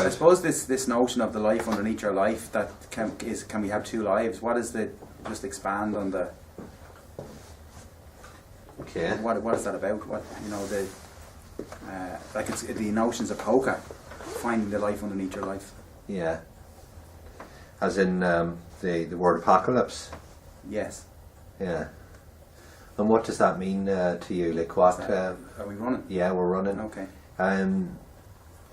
I suppose this notion of the life underneath your life, that can we have two lives? What is just expand on the... Okay. What is that about? What, like it's the notions of Apoca, finding the life underneath your life. Yeah. As in the word apocalypse? Yes. Yeah. And what does that mean to you? Like what? Are we running? Yeah, we're running. Okay.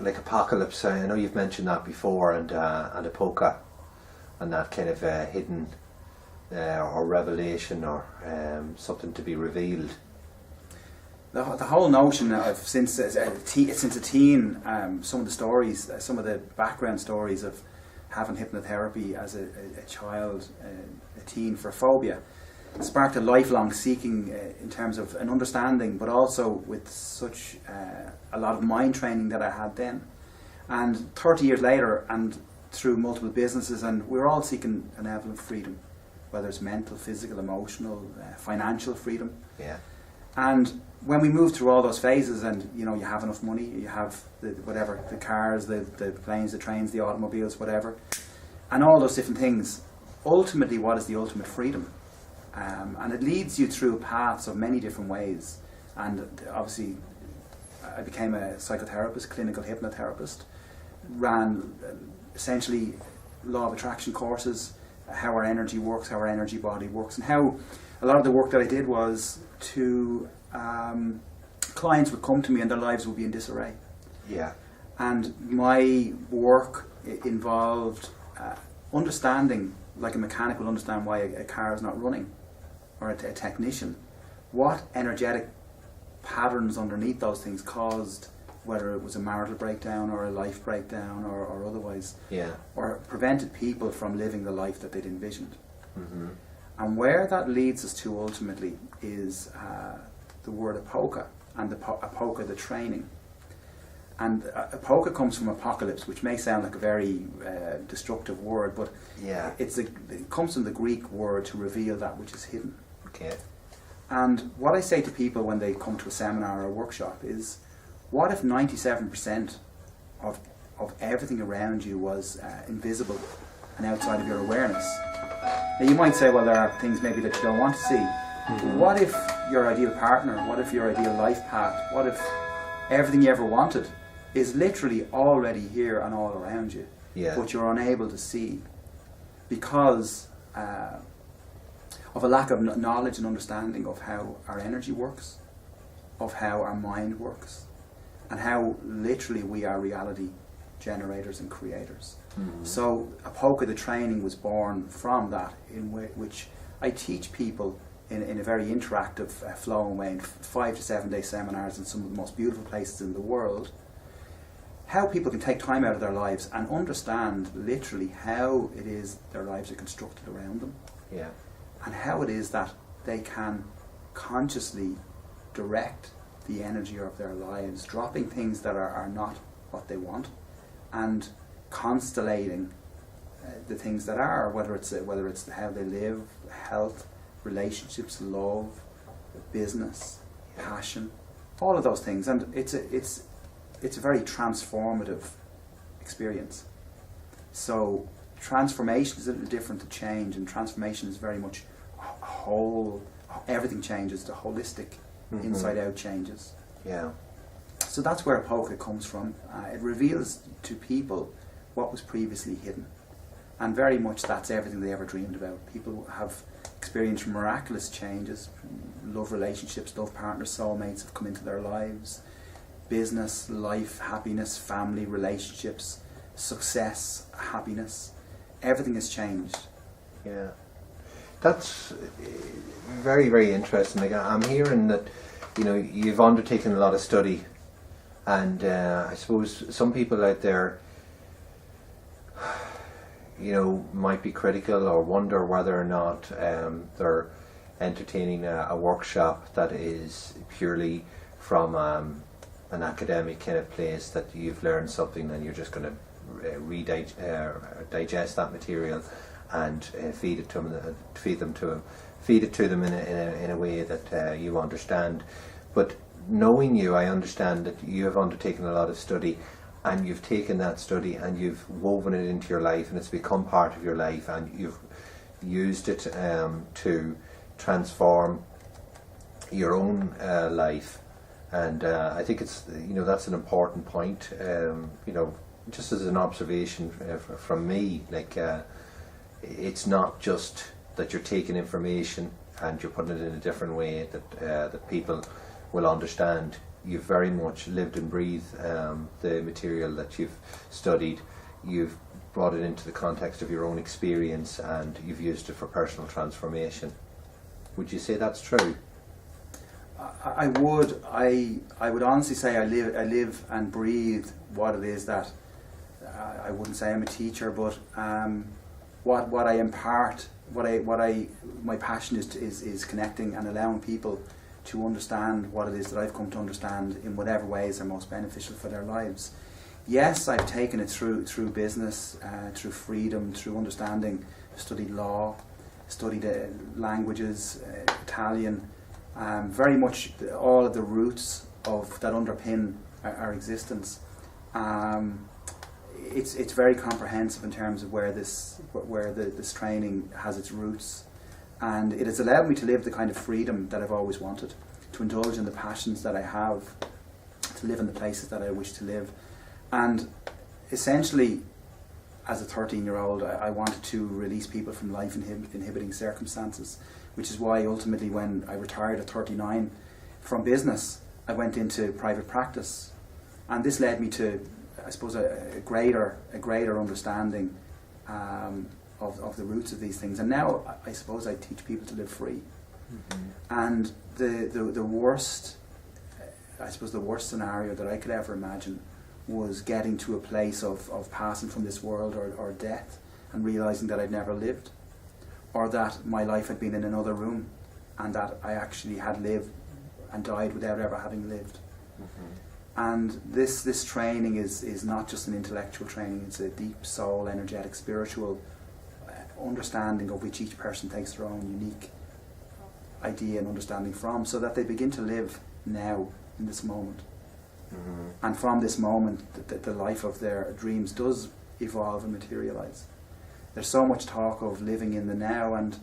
Like apocalypse, I know you've mentioned that before, and Apoca, and that kind of hidden or revelation or something to be revealed. The whole notion of since a teen, some of the stories, some of the background stories of having hypnotherapy as a child, a teen, for phobia, sparked a lifelong seeking in terms of an understanding, but also with such a lot of mind training that I had then. And 30 years later, and through multiple businesses, and we're all seeking an level of freedom, whether it's mental, physical, emotional, financial freedom. Yeah. And when we move through all those phases, and you have enough money, you have the cars, the planes, the trains, the automobiles, whatever, and all those different things, ultimately what is the ultimate freedom? And it leads you through paths of many different ways. And obviously I became a psychotherapist, clinical hypnotherapist, ran essentially law of attraction courses, how our energy works, how our energy body works, and how a lot of the work that I did was to clients would come to me and their lives would be in disarray. Yeah. And my work involved understanding, like a mechanic will understand why a car is not running, or a technician, what energetic patterns underneath those things caused, whether it was a marital breakdown or a life breakdown or otherwise, or prevented people from living the life that they'd envisioned. Mm-hmm. And where that leads us to ultimately is the word Apoca, and the Apoca, the training. And Apoca comes from apocalypse, which may sound like a very destructive word, but it comes from the Greek word to reveal that which is hidden. Okay. And what I say to people when they come to a seminar or a workshop is, what if 97% of everything around you was invisible and outside of your awareness? Now you might say, well, there are things maybe that you don't want to see. Mm-hmm. What if your ideal partner, what if your ideal life path, what if everything you ever wanted is literally already here and all around you, but you're unable to see because of a lack of knowledge and understanding of how our energy works, of how our mind works, and how literally we are reality generators and creators. Mm-hmm. So Apoca, the training, was born from that, in which I teach people in a very interactive, flowing way, in 5 to 7 day seminars in some of the most beautiful places in the world, how people can take time out of their lives and understand literally how it is their lives are constructed around them. Yeah. And how it is that they can consciously direct the energy of their lives, dropping things that are not what they want, and constellating the things that are, whether it's how they live, health, relationships, love, business, passion, all of those things. And it's a very transformative experience. So transformation is a little different to change, and transformation is very much whole. Everything changes. The holistic, inside out changes. Yeah. So that's where Apoca comes from. It reveals to people what was previously hidden, and very much that's everything they ever dreamed about. People have experienced miraculous changes. Love relationships, love partners, soulmates have come into their lives. Business, life, happiness, family, relationships, success, happiness. Everything has changed. Yeah. That's very, very interesting. Like, I'm hearing that, you've undertaken a lot of study, and I suppose some people out there, might be critical or wonder whether or not they're entertaining a workshop that is purely from an academic kind of place, that you've learned something and you're just going to digest that material and feed it to them in a way that you understand. But knowing you, I understand that you have undertaken a lot of study, and you've taken that study and you've woven it into your life, and it's become part of your life, and you've used it to transform your own life. And I think it's, that's an important point. Just as an observation from me, like it's not just that you're taking information and you're putting it in a different way that people will understand. You've very much lived and breathed the material that you've studied. You've brought it into the context of your own experience, and you've used it for personal transformation. Would you say that's true? I would honestly say I live and breathe what it is that I wouldn't say I'm a teacher, but what I impart, my passion is connecting and allowing people to understand what it is that I've come to understand in whatever ways are most beneficial for their lives. Yes, I've taken it through business, through freedom, through understanding. Studied law, studied languages, Italian. Very much all of the roots of that underpin our existence. It's very comprehensive in terms of where this training has its roots, and it has allowed me to live the kind of freedom that I've always wanted, to indulge in the passions that I have, to live in the places that I wish to live. And essentially, as a 13-year-old, I wanted to release people from life inhibiting circumstances, which is why ultimately when I retired at 39 from business, I went into private practice. And this led me to, I suppose, a greater understanding of the roots of these things. And now I suppose I teach people to live free. Mm-hmm. And the worst, I suppose the worst scenario that I could ever imagine was getting to a place of passing from this world or death and realising that I'd never lived, or that my life had been in another room and that I actually had lived and died without ever having lived. Mm-hmm. And this training is not just an intellectual training, it's a deep soul, energetic, spiritual understanding of which each person takes their own unique idea and understanding from, so that they begin to live now in this moment. Mm-hmm. And from this moment, the life of their dreams does evolve and materialise. There's so much talk of living in the now, and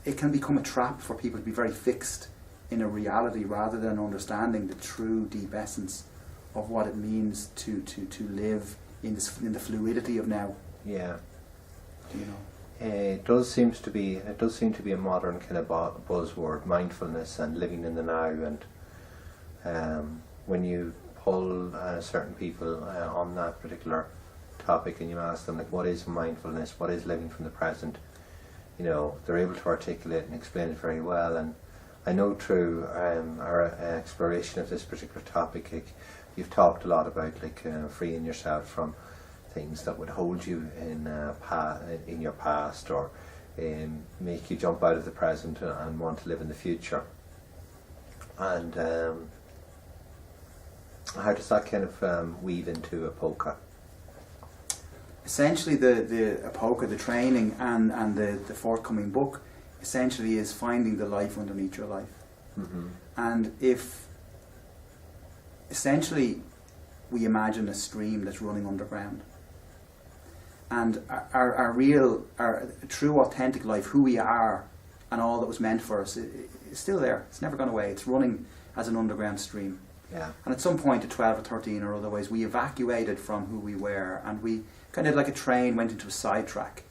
it can become a trap for people to be very fixed in a reality rather than understanding the true deep essence of what it means to live in the fluidity of now. Yeah. You know. It does seem to be a modern kind of buzzword, mindfulness and living in the now. And when you poll certain people on that particular topic, and you ask them, like, what is mindfulness, what is living from the present, they're able to articulate and explain it very well. And I know through our exploration of this particular topic, you've talked a lot about freeing yourself from things that would hold you in your past, or make you jump out of the present and want to live in the future. And how does that kind of weave into Apoca? Essentially, the Apoca, the training, and the forthcoming book, essentially is finding the life underneath your life. Mm-hmm. And if essentially we imagine a stream that's running underground, and our true authentic life, who we are and all that was meant for us, is still there. It's never gone away. It's running as an underground stream. Yeah. And at some point at 12 or 13 or otherwise, we evacuated from who we were, and we kind of like a train went into a sidetrack,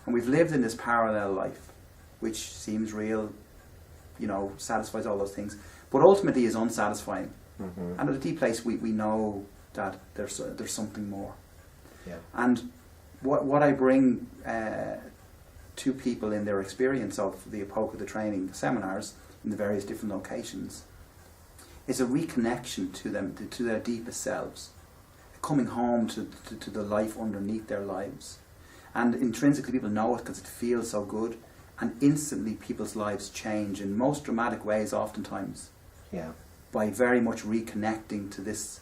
and we've lived in this parallel life which seems real, satisfies all those things, but ultimately is unsatisfying. Mm-hmm. And at a deep place we know that there's something more. Yeah. And what I bring to people in their experience of the Apoca, the training, the seminars in the various different locations, is a reconnection to them, to their deepest selves, coming home to the life underneath their lives. And intrinsically people know it because it feels so good, and instantly people's lives change in most dramatic ways oftentimes. Yeah. By very much reconnecting to this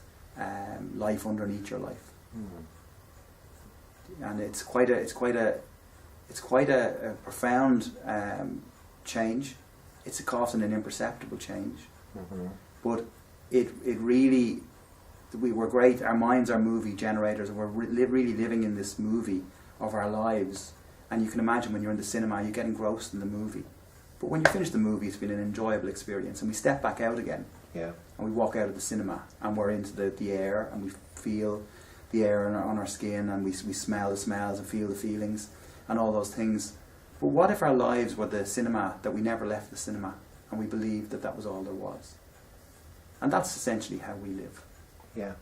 life underneath your life. Mm. And it's quite a profound change. It's often an imperceptible change. Mm-hmm. But it really we were great. Our minds are movie generators, and we're really living in this movie of our lives. And you can imagine when you're in the cinema, you get engrossed in the movie. But when you finish the movie, it's been an enjoyable experience, and we step back out again. Yeah. And we walk out of the cinema, and we're into the air, and we feel the air on our skin, and we smell the smells and feel the feelings and all those things. But what if our lives were the cinema, that we never left the cinema, and we believed that that was all there was? And that's essentially how we live. Yeah.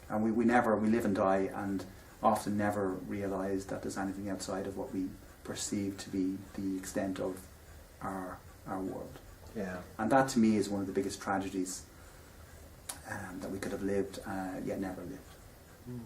And we live and die, and often never realise that there's anything outside of what we perceive to be the extent of our world. Yeah. And that to me is one of the biggest tragedies that we could have lived, yet never lived. Mm.